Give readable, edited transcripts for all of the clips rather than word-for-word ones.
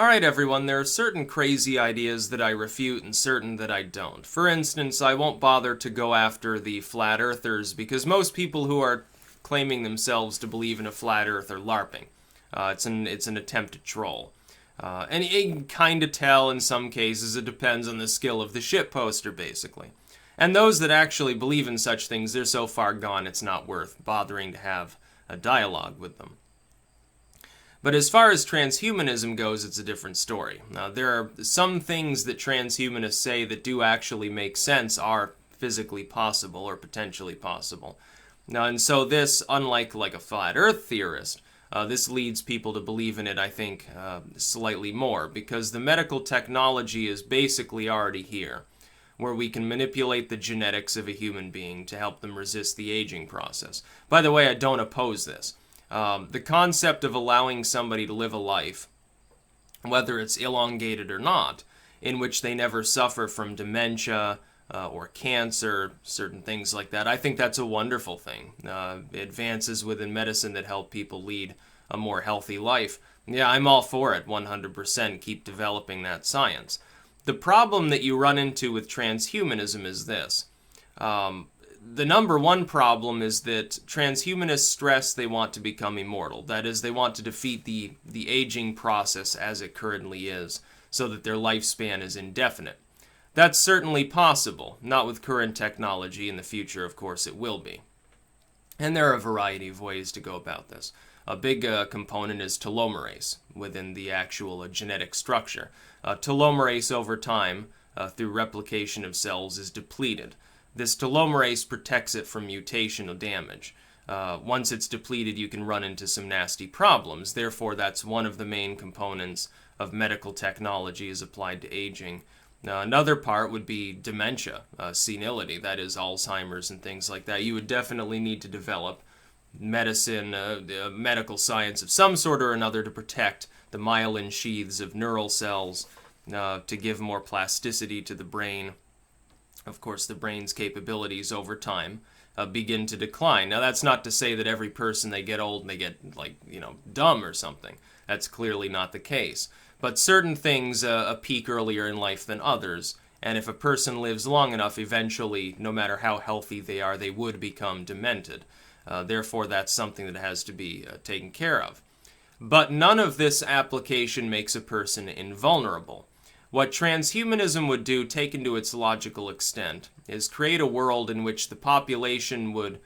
Alright everyone, there are certain crazy ideas that I refute and certain that I don't. For instance, I won't bother to go after the flat earthers because most people who are claiming themselves to believe in a flat earth are LARPing. It's an attempt to troll. And you can kind of tell in some cases. It depends on the skill of the shitposter, basically. And those that actually believe in such things, they're so far gone it's not worth bothering to have a dialogue with them. But as far as transhumanism goes, it's a different story. Now, there are some things that transhumanists say that do actually make sense, are physically possible or potentially possible. Now, and so this, unlike like a flat earth theorist, this leads people to believe in it, I think, slightly more, because the medical technology is basically already here, where we can manipulate the genetics of a human being to help them resist the aging process. By the way, I don't oppose this. The concept of allowing somebody to live a life, whether it's elongated or not, in which they never suffer from dementia or cancer, certain things like that, I think that's a wonderful thing. Advances within medicine that help people lead a more healthy life. Yeah, I'm all for it, 100%. Keep developing that science. The problem that you run into with transhumanism is this. The number one problem is that transhumanists stress they want to become immortal. That is, they want to defeat the aging process as it currently is, so that their lifespan is indefinite. That's certainly possible, not with current technology. In the future, of course, it will be. And there are a variety of ways to go about this. A big component is telomerase within the actual genetic structure. Telomerase over time, through replication of cells, is depleted. This telomerase protects it from mutational damage. Once it's depleted, you can run into some nasty problems. Therefore, that's one of the main components of medical technology as applied to aging. Another part would be dementia, senility, that is Alzheimer's and things like that. You would definitely need to develop medicine, medical science of some sort or another to protect the myelin sheaths of neural cells, to give more plasticity to the brain. Of course, the brain's capabilities over time begin to decline. Now, that's not to say that every person, they get old and they get, dumb or something. That's clearly not the case. But certain things peak earlier in life than others, and if a person lives long enough, eventually, no matter how healthy they are, they would become demented. Therefore, that's something that has to be taken care of. But none of this application makes a person invulnerable. What transhumanism would do, taken to its logical extent, is create a world in which the population would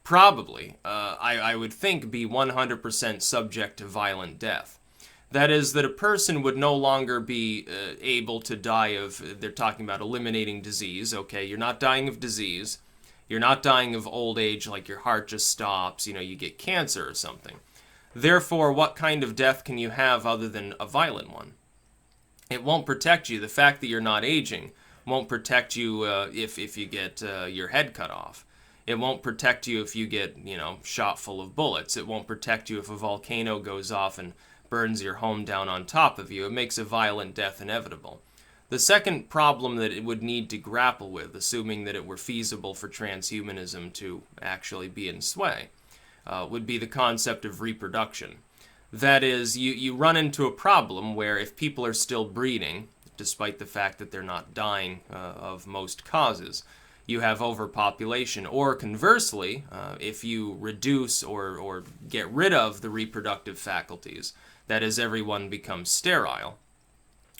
probably, I would think, be 100% subject to violent death. That is, that a person would no longer be able to die of, they're talking about eliminating disease. Okay, you're not dying of disease. You're not dying of old age, like your heart just stops, you get cancer or something. Therefore, what kind of death can you have other than a violent one? It won't protect you. The fact that you're not aging won't protect you if you get your head cut off. It won't protect you if you get, shot full of bullets. It won't protect you if a volcano goes off and burns your home down on top of you. It makes a violent death inevitable. The second problem that it would need to grapple with, assuming that it were feasible for transhumanism to actually be in sway, would be the concept of reproduction. That is, you run into a problem where if people are still breeding, despite the fact that they're not dying of most causes, you have overpopulation. Or conversely, if you reduce or get rid of the reproductive faculties, that is, everyone becomes sterile,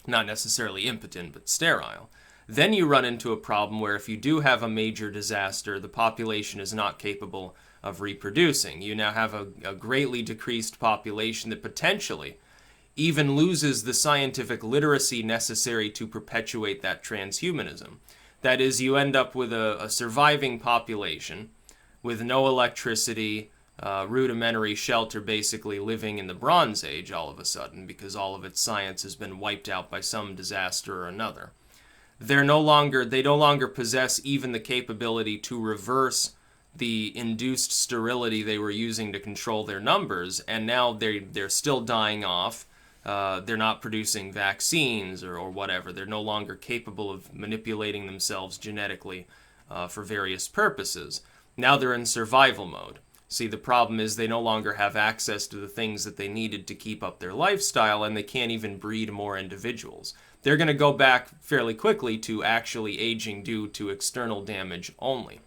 not necessarily impotent, but sterile, then you run into a problem where if you do have a major disaster, the population is not capable of reproducing. You now have a greatly decreased population that potentially even loses the scientific literacy necessary to perpetuate that transhumanism. That is, you end up with a surviving population with no electricity, rudimentary shelter, basically living in the Bronze Age all of a sudden because all of its science has been wiped out by some disaster or another. They no longer possess even the capability to reverse the induced sterility they were using to control their numbers, and now they're still dying off. They're not producing vaccines or whatever. They're no longer capable of manipulating themselves genetically for various purposes. Now they're in survival mode. See, the problem is they no longer have access to the things that they needed to keep up their lifestyle, and they can't even breed more individuals. They're going to go back fairly quickly to actually aging due to external damage only.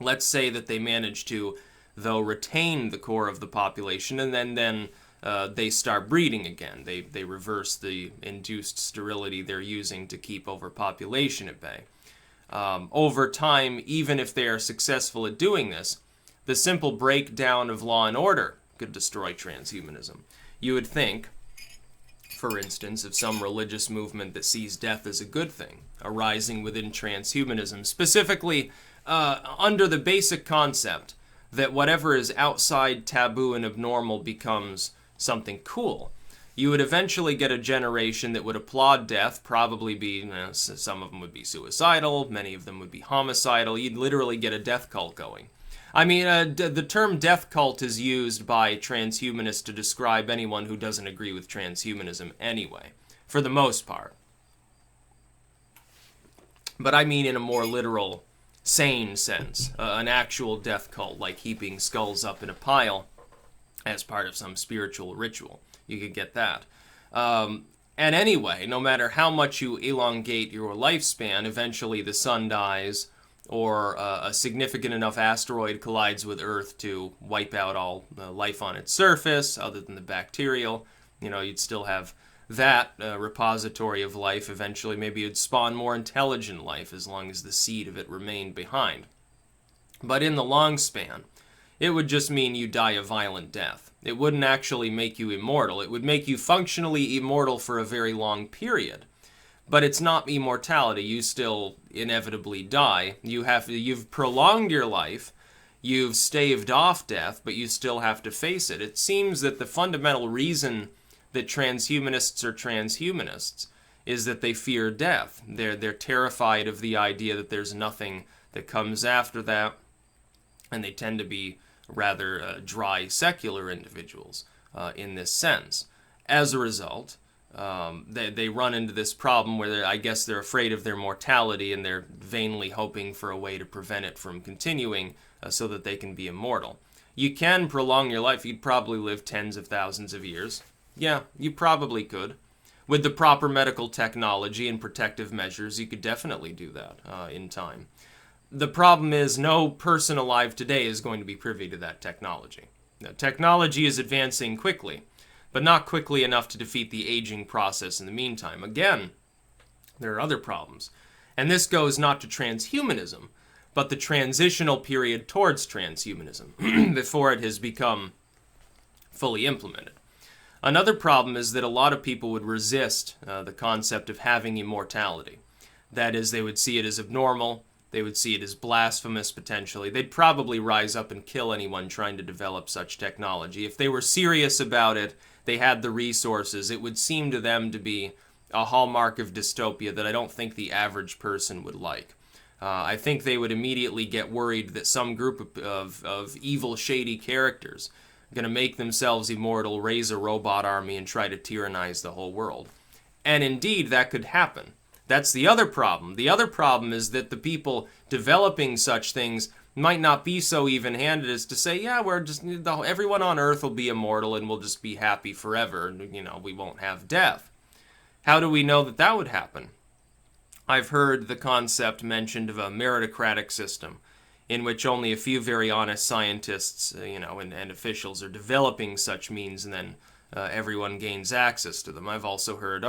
Let's say that they manage to, though, retain the core of the population, and then they start breeding again. They reverse the induced sterility they're using to keep overpopulation at bay. Over time, even if they are successful at doing this, the simple breakdown of law and order could destroy transhumanism. You would think, for instance, of some religious movement that sees death as a good thing, arising within transhumanism, specifically under the basic concept that whatever is outside taboo and abnormal becomes something cool. You would eventually get a generation that would applaud death, probably be, some of them would be suicidal, many of them would be homicidal. You'd literally get a death cult going. I mean, the term death cult is used by transhumanists to describe anyone who doesn't agree with transhumanism anyway, for the most part. But I mean in a more literal, sane sense, an actual death cult, like heaping skulls up in a pile as part of some spiritual ritual. You could get that. And anyway, no matter how much you elongate your lifespan, eventually the sun dies, or a significant enough asteroid collides with Earth to wipe out all life on its surface, other than the bacterial. You'd still have that repository of life. Eventually, maybe it'd spawn more intelligent life as long as the seed of it remained behind. But in the long span, it would just mean you die a violent death. It wouldn't actually make you immortal. It would make you functionally immortal for a very long period. But it's not immortality. You still inevitably die. You've prolonged your life, you've staved off death, but you still have to face it. It seems that the fundamental reason that transhumanists are transhumanists is that they fear death. They're terrified of the idea that there's nothing that comes after that, and they tend to be rather dry, secular individuals in this sense. As a result, they run into this problem where I guess they're afraid of their mortality, and they're vainly hoping for a way to prevent it from continuing so that they can be immortal. You can prolong your life. You'd probably live tens of thousands of years. Yeah, you probably could. With the proper medical technology and protective measures, you could definitely do that in time. The problem is no person alive today is going to be privy to that technology. Now, technology is advancing quickly, but not quickly enough to defeat the aging process in the meantime. Again, there are other problems. And this goes not to transhumanism, but the transitional period towards transhumanism, before it has become fully implemented. Another problem is that a lot of people would resist the concept of having immortality. That is, they would see it as abnormal. They would see it as blasphemous, potentially. They'd probably rise up and kill anyone trying to develop such technology. If they were serious about it, they had the resources, it would seem to them to be a hallmark of dystopia that I don't think the average person would like. I think they would immediately get worried that some group of evil, shady characters are going to make themselves immortal, raise a robot army, and try to tyrannize the whole world. And indeed, that could happen. That's the other problem. The other problem is that the people developing such things might not be so even-handed as to say, yeah, everyone on Earth will be immortal and we'll just be happy forever. We won't have death. How do we know that that would happen? I've heard the concept mentioned of a meritocratic system in which only a few very honest scientists, and officials are developing such means, and then everyone gains access to them. I've also heard,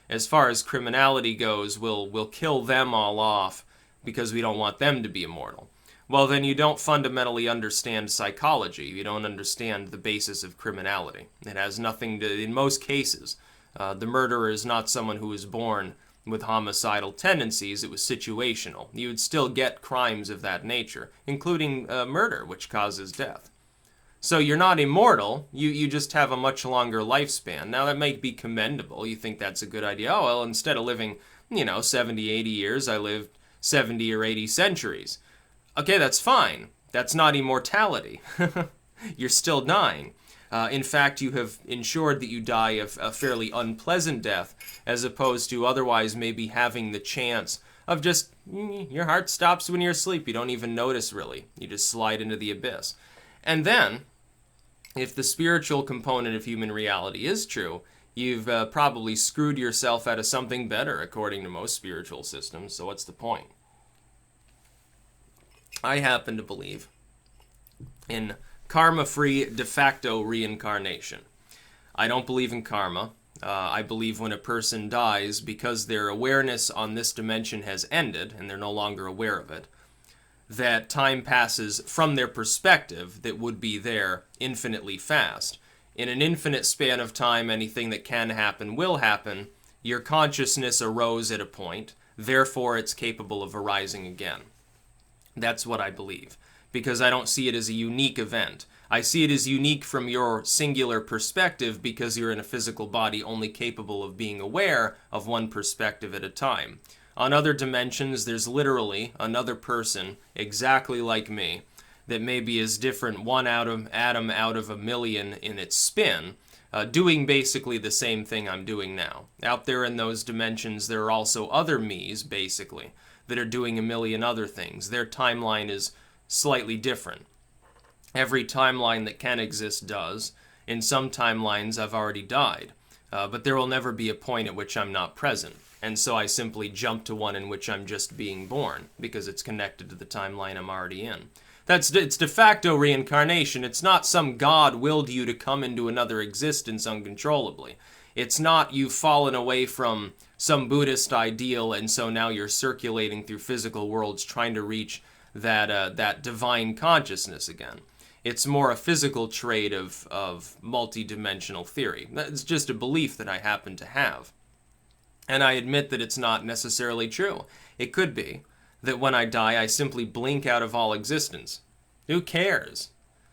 as far as criminality goes, we'll kill them all off because we don't want them to be immortal. Well, then you don't fundamentally understand psychology. You don't understand the basis of criminality. It has nothing to, in most cases, the murderer is not someone who was born with homicidal tendencies. It was situational. You would still get crimes of that nature, including murder, which causes death. So you're not immortal, you just have a much longer lifespan. Now that might be commendable, you think that's a good idea. Oh, well, instead of living, 70, 80 years, I lived 70 or 80 centuries. Okay, that's fine. That's not immortality. You're still dying. In fact, you have ensured that you die of a fairly unpleasant death, as opposed to otherwise maybe having the chance of just, your heart stops when you're asleep. You don't even notice, really. You just slide into the abyss. And then, if the spiritual component of human reality is true, you've probably screwed yourself out of something better, according to most spiritual systems, so what's the point? I happen to believe in karma-free de facto reincarnation. I don't believe in karma. I believe when a person dies, because their awareness on this dimension has ended, and they're no longer aware of it, that time passes from their perspective that would be there infinitely fast. In an infinite span of time, anything that can happen will happen. Your consciousness arose at a point, therefore it's capable of arising again. That's what I believe, because I don't see it as a unique event. I see it as unique from your singular perspective because you're in a physical body only capable of being aware of one perspective at a time. On other dimensions, there's literally another person exactly like me that maybe is different one atom out of a million in its spin, doing basically the same thing I'm doing now. Out there in those dimensions, there are also other me's, basically, that are doing a million other things. Their timeline is slightly different. Every timeline that can exist does. In some timelines, I've already died. But there will never be a point at which I'm not present. And so I simply jump to one in which I'm just being born, because it's connected to the timeline I'm already in. It's de facto reincarnation. It's not some God willed you to come into another existence uncontrollably. It's not you've fallen away from some Buddhist ideal and so now you're circulating through physical worlds trying to reach that divine consciousness again. It's more a physical trait of multidimensional theory. It's just a belief that I happen to have. And I admit that it's not necessarily true. It could be that when I die, I simply blink out of all existence. Who cares?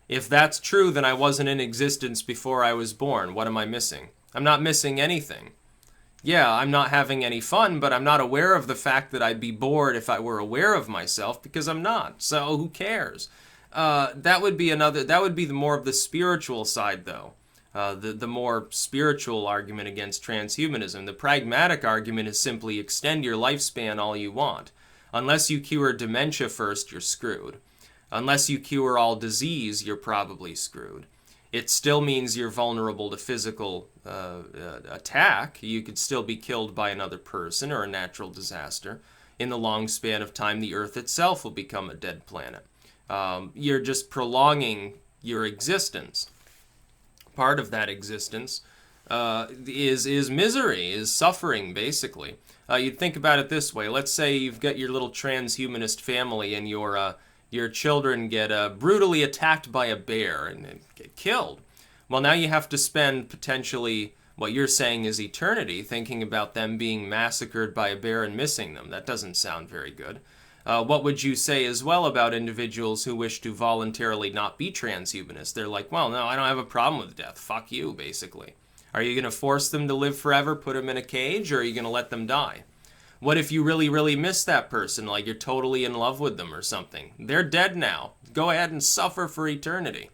If that's true, then I wasn't in existence before I was born. What am I missing? I'm not missing anything. Yeah, I'm not having any fun, but I'm not aware of the fact that I'd be bored if I were aware of myself, because I'm not. So who cares? That would be the more of the spiritual side, though. The more spiritual argument against transhumanism. The pragmatic argument is simply extend your lifespan all you want. Unless you cure dementia first, you're screwed. Unless you cure all disease, you're probably screwed. It still means you're vulnerable to physical attack. You could still be killed by another person or a natural disaster. In the long span of time, the Earth itself will become a dead planet. You're just prolonging your existence. Part of that existence is misery, is suffering, basically. You'd think about it this way. Let's say you've got your little transhumanist family and your children get brutally attacked by a bear and get killed. Well, now you have to spend potentially what you're saying is eternity thinking about them being massacred by a bear and missing them. That doesn't sound very good. What would you say as well about individuals who wish to voluntarily not be transhumanists? They're like, well, no, I don't have a problem with death. Fuck you, basically. Are you going to force them to live forever, put them in a cage, or are you going to let them die? What if you really, really miss that person, like you're totally in love with them or something? They're dead now. Go ahead and suffer for eternity.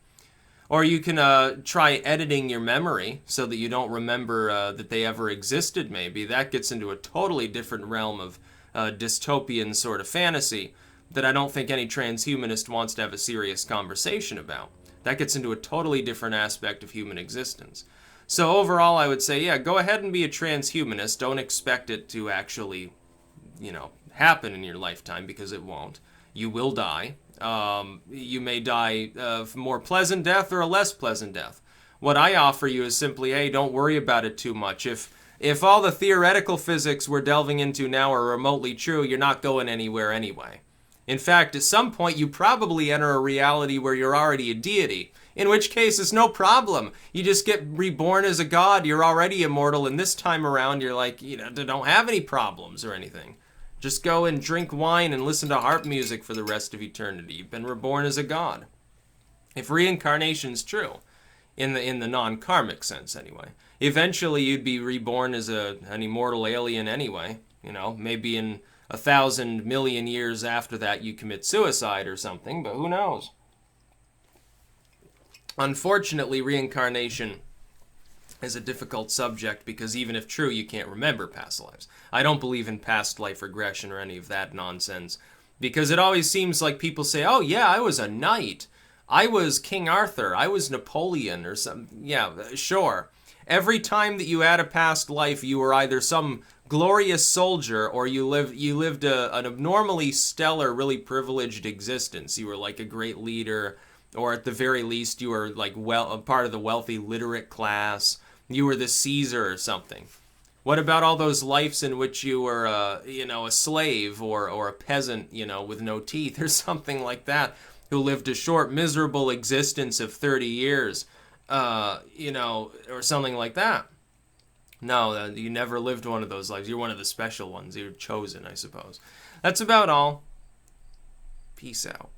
Or you can try editing your memory so that you don't remember that they ever existed, maybe. That gets into a totally different realm of dystopian sort of fantasy that I don't think any transhumanist wants to have a serious conversation about. That gets into a totally different aspect of human existence. So overall, I would say, yeah, go ahead and be a transhumanist. Don't expect it to actually, happen in your lifetime, because it won't. You will die. You may die of a more pleasant death or a less pleasant death. What I offer you is simply, hey, don't worry about it too much. If all the theoretical physics we're delving into now are remotely true, you're not going anywhere anyway. In fact, at some point, you probably enter a reality where you're already a deity, in which case it's no problem. You just get reborn as a god, you're already immortal, and this time around you're like, don't have any problems or anything. Just go and drink wine and listen to harp music for the rest of eternity. You've been reborn as a god. If reincarnation's true, in the non-karmic sense anyway, eventually you'd be reborn as an immortal alien anyway. Maybe in 1,000 million years after that you commit suicide or something, but who knows? Unfortunately, reincarnation is a difficult subject because even if true, you can't remember past lives. I don't believe in past life regression or any of that nonsense, because it always seems like people say, oh yeah, I was a knight. I was King Arthur. I was Napoleon or something. Yeah, sure. Every time that you had a past life, you were either some glorious soldier or you lived an abnormally stellar, really privileged existence. You were like a great leader, or at the very least, you were like a part of the wealthy literate class. You were the Caesar or something. What about all those lives in which you were, a slave or a peasant, with no teeth or something like that, who lived a short, miserable existence of 30 years, or something like that? No, you never lived one of those lives. You're one of the special ones. You're chosen, I suppose. That's about all. Peace out.